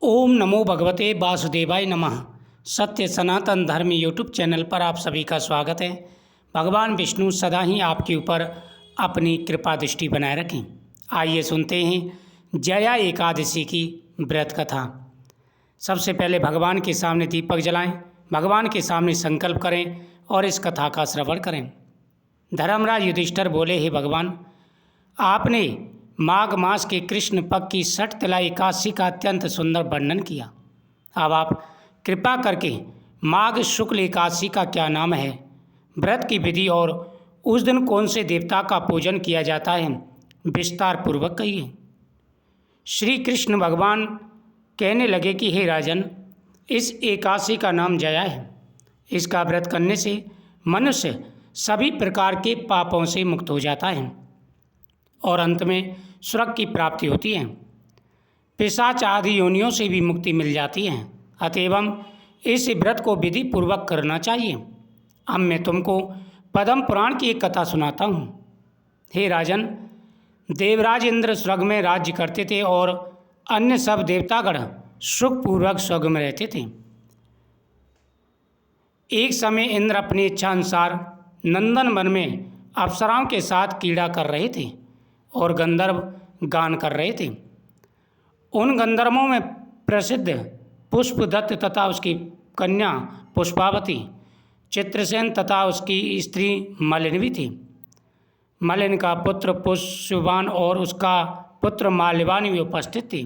ओम नमो भगवते वासुदेवाय नमः। सत्य सनातन धर्म यूट्यूब चैनल पर आप सभी का स्वागत है। भगवान विष्णु सदा ही आपके ऊपर अपनी कृपा दृष्टि बनाए रखें। आइए सुनते हैं जया एकादशी की व्रत कथा। सबसे पहले भगवान के सामने दीपक जलाएं, भगवान के सामने संकल्प करें और इस कथा का श्रवण करें। धर्मराज युधिष्ठिर बोले, हे भगवान, आपने माघ मास के कृष्ण पक्ष की षटतिला एकादशी का अत्यंत सुंदर वर्णन किया। अब आप कृपा करके माघ शुक्ल एकादशी का क्या नाम है, व्रत की विधि और उस दिन कौन से देवता का पूजन किया जाता है, विस्तार पूर्वक कहिए। श्री कृष्ण भगवान कहने लगे कि हे राजन, इस एकादशी का नाम जया है। इसका व्रत करने से मनुष्य सभी प्रकार के पापों से मुक्त हो जाता है और अंत में स्वर्ग की प्राप्ति होती है। पिशाच आदि योनियों से भी मुक्ति मिल जाती है। अतएव इस व्रत को विधि पूर्वक करना चाहिए। अब मैं तुमको पद्म पुराण की एक कथा सुनाता हूँ। हे राजन, देवराज इंद्र स्वर्ग में राज्य करते थे और अन्य सब देवतागण सुखपूर्वक स्वर्ग में रहते थे। एक समय इंद्र अपनी इच्छा अनुसार नंदन वन में अप्सराओं के साथ क्रीड़ा कर रहे थे और गंधर्व गान कर रहे थे। उन गंधर्वों में प्रसिद्ध पुष्पदत्त तथा उसकी कन्या पुष्पावती, चित्रसेन तथा उसकी स्त्री मलिन भी थी। मलिन का पुत्र पुष्पवान और उसका पुत्र माल्यवान भी उपस्थित थी।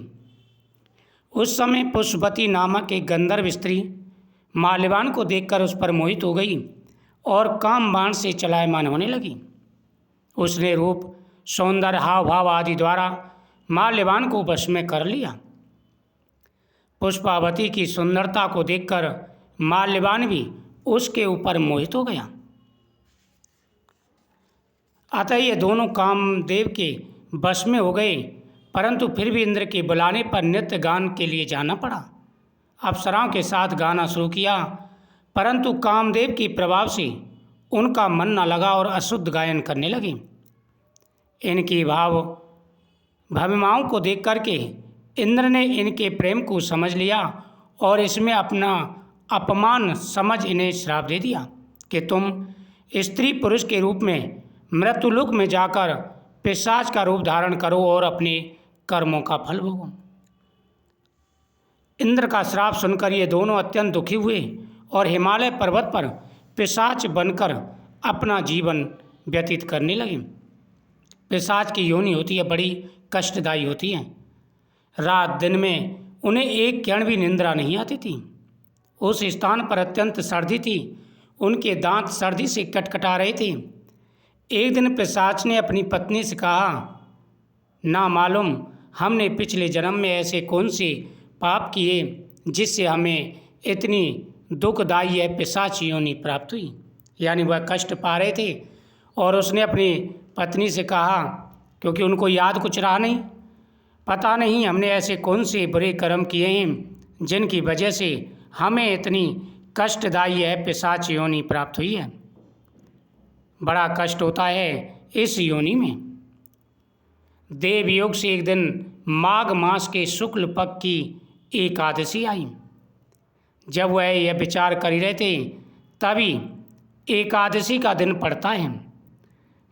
उस समय पुष्पवती नामक एक गंधर्व स्त्री माल्यवान को देखकर उस पर मोहित हो गई और काम बाण से चलायमान होने लगी। उसने रूप, सौंदर्य, हाव भाव आदि द्वारा माल्यवान को वश में कर लिया। पुष्पावती की सुंदरता को देखकर माल्यवान भी उसके ऊपर मोहित हो गया। अतः ये दोनों कामदेव के वश में हो गए, परंतु फिर भी इंद्र के बुलाने पर नृत्य गान के लिए जाना पड़ा। अप्सराओं के साथ गाना शुरू किया, परंतु कामदेव के प्रभाव से उनका मन न लगा और अशुद्ध गायन करने लगे। इनकी भविमाओं को देख करके इंद्र ने इनके प्रेम को समझ लिया और इसमें अपना अपमान समझ इन्हें श्राप दे दिया कि तुम स्त्री पुरुष के रूप में मृत्युलोक में जाकर पिशाच का रूप धारण करो और अपने कर्मों का फल भोगो। इंद्र का श्राप सुनकर ये दोनों अत्यंत दुखी हुए और हिमालय पर्वत पर पिशाच बनकर अपना जीवन व्यतीत करने लगे। पिशाच की योनि होती है, बड़ी कष्टदायी होती है। रात दिन में उन्हें एक क्षण भी निंद्रा नहीं आती थी। उस स्थान पर अत्यंत सर्दी थी, उनके दांत सर्दी से कटकटा रहे थे। एक दिन पिशाच ने अपनी पत्नी से कहा, ना मालूम हमने पिछले जन्म में ऐसे कौन से पाप किए जिससे हमें इतनी दुखदायी है पिशाच योनि प्राप्त हुई। यानी वह कष्ट पा रहे थे और उसने अपनी पत्नी से कहा, क्योंकि उनको याद कुछ रहा नहीं, पता नहीं हमने ऐसे कौन से बुरे कर्म किए हैं जिनकी वजह से हमें इतनी कष्टदायी है पिशाच योनि प्राप्त हुई है। बड़ा कष्ट होता है इस योनि में। देवयोग से एक दिन माघ मास के शुक्ल पक्ष की एकादशी आई। जब वह यह विचार कर ही रहे थे तभी एकादशी का दिन पड़ता है।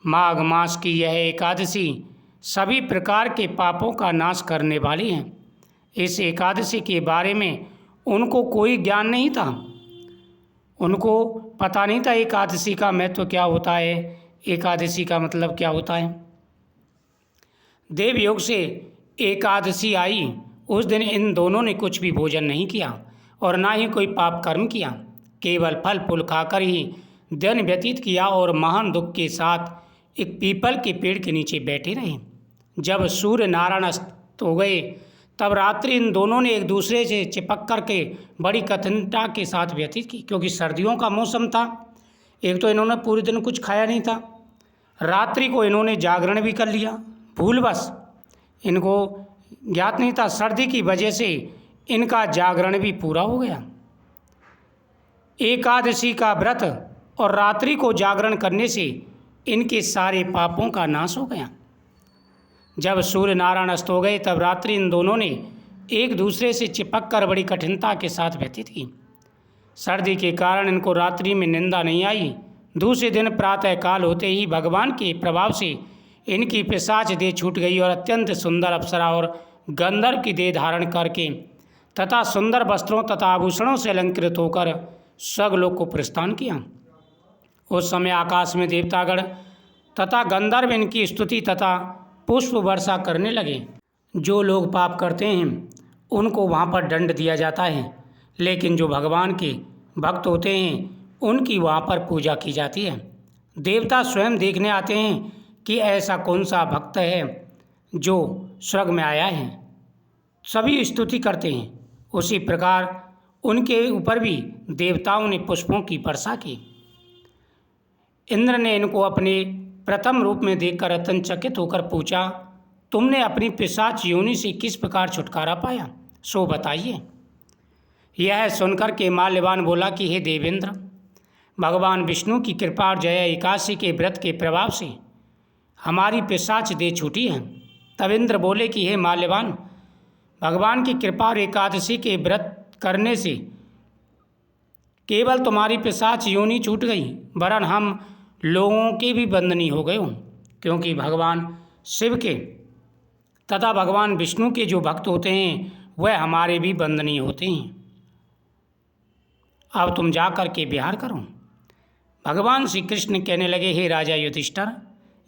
माघ मास की यह एकादशी सभी प्रकार के पापों का नाश करने वाली है। इस एकादशी के बारे में उनको कोई ज्ञान नहीं था। उनको पता नहीं था एकादशी का महत्व क्या होता है, एकादशी का मतलब क्या होता है। देवयोग से एकादशी आई, उस दिन इन दोनों ने कुछ भी भोजन नहीं किया और ना ही कोई पाप कर्म किया। केवल फल फूल खाकर ही दिन व्यतीत किया और महान दुख के साथ एक पीपल के पेड़ के नीचे बैठे रहे। जब सूर्य नारायण अस्त हो गए तब रात्रि इन दोनों ने एक दूसरे से चिपक कर के बड़ी कठिनता के साथ व्यतीत की, क्योंकि सर्दियों का मौसम था। एक तो इन्होंने पूरे दिन कुछ खाया नहीं था, रात्रि को इन्होंने जागरण भी कर लिया भूलवश। इनको ज्ञात नहीं था, सर्दी की वजह से इनका जागरण भी पूरा हो गया। एकादशी का व्रत और रात्रि को जागरण करने से इनके सारे पापों का नाश हो गया। जब सूर्य नारायण अस्त हो गए तब रात्रि इन दोनों ने एक दूसरे से चिपक कर बड़ी कठिनता के साथ व्यतीत की। सर्दी के कारण इनको रात्रि में निंदा नहीं आई। दूसरे दिन प्रातःकाल होते ही भगवान के प्रभाव से इनकी पिशाच देह छूट गई और अत्यंत सुंदर अप्सरा और गंधर्व की देह धारण करके तथा सुंदर वस्त्रों तथा आभूषणों से अलंकृत होकर स्वर्गलोक को प्रस्थान किया। उस समय आकाश में देवतागण तथा गंधर्व इनकी स्तुति तथा पुष्प वर्षा करने लगे। जो लोग पाप करते हैं उनको वहाँ पर दंड दिया जाता है, लेकिन जो भगवान के भक्त होते हैं उनकी वहाँ पर पूजा की जाती है। देवता स्वयं देखने आते हैं कि ऐसा कौन सा भक्त है जो स्वर्ग में आया है। सभी स्तुति करते हैं। उसी प्रकार उनके ऊपर भी देवताओं ने पुष्पों की वर्षा की। इंद्र ने इनको अपने प्रथम रूप में देखकर अत्यंत होकर पूछा, तुमने अपनी पिशाच योनि से किस प्रकार छुटकारा पाया, सो बताइए। यह सुनकर के माल्यवान बोला कि हे देवेंद्र, भगवान विष्णु की कृपा और जया एकादशी के व्रत के प्रभाव से हमारी पिशाच देह छूटी है। तब इंद्र बोले कि हे माल्यवान, भगवान की कृपा और एकादशी के व्रत करने से केवल तुम्हारी पिशाच योनि छूट गई, वरन हम लोगों के भी बंधनी हो गए हों, क्योंकि भगवान शिव के तथा भगवान विष्णु के जो भक्त होते हैं वह हमारे भी बंधनी होते हैं। अब तुम जा कर के विहार करो। भगवान श्री कृष्ण कहने लगे, हे राजा युधिष्ठिर,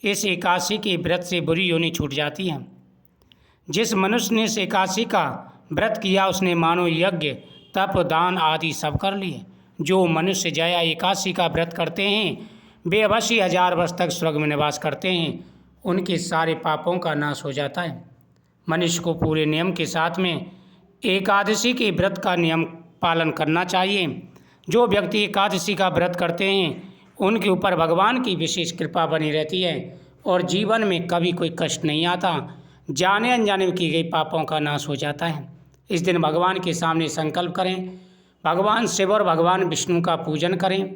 इस एकादशी के व्रत से बुरी योनि छूट जाती है। जिस मनुष्य ने इस एकादशी का व्रत किया उसने मानो यज्ञ तप दान आदि सब कर लिए। जो मनुष्य जया एकादशी का व्रत करते हैं वे अवश्य 1000 वर्ष तक स्वर्ग में निवास करते हैं। उनके सारे पापों का नाश हो जाता है। मनुष्य को पूरे नियम के साथ में एकादशी के व्रत का नियम पालन करना चाहिए। जो व्यक्ति एकादशी का व्रत करते हैं उनके ऊपर भगवान की विशेष कृपा बनी रहती है और जीवन में कभी कोई कष्ट नहीं आता। जाने अनजाने में की गई पापों का नाश हो जाता है। इस दिन भगवान के सामने संकल्प करें, भगवान शिव और भगवान विष्णु का पूजन करें,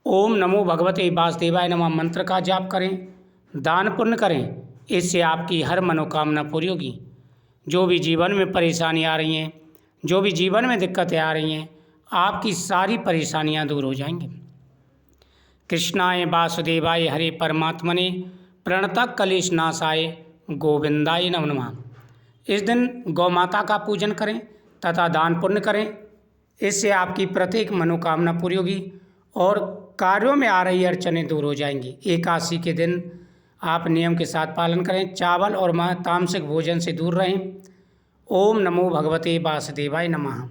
ओम नमो भगवते वासुदेवाय नमः मंत्र का जाप करें, दान पुण्य करें। इससे आपकी हर मनोकामना पूरी होगी। जो भी जीवन में परेशानी आ रही हैं, जो भी जीवन में दिक्कतें आ रही हैं, आपकी सारी परेशानियां दूर हो जाएंगी। कृष्णाय वासुदेवाय हरे परमात्मने प्रणतः कलेश नाशाय गोविंदाय नमो नमः। इस दिन गौ माता का पूजन करें तथा दान पुण्य करें। इससे आपकी प्रत्येक मनोकामना पूरी होगी और कार्यों में आ रही अड़चनें दूर हो जाएंगी। एकादशी के दिन आप नियम के साथ पालन करें। चावल और तामसिक भोजन से दूर रहें। ओम नमो भगवते वासुदेवाय नमः।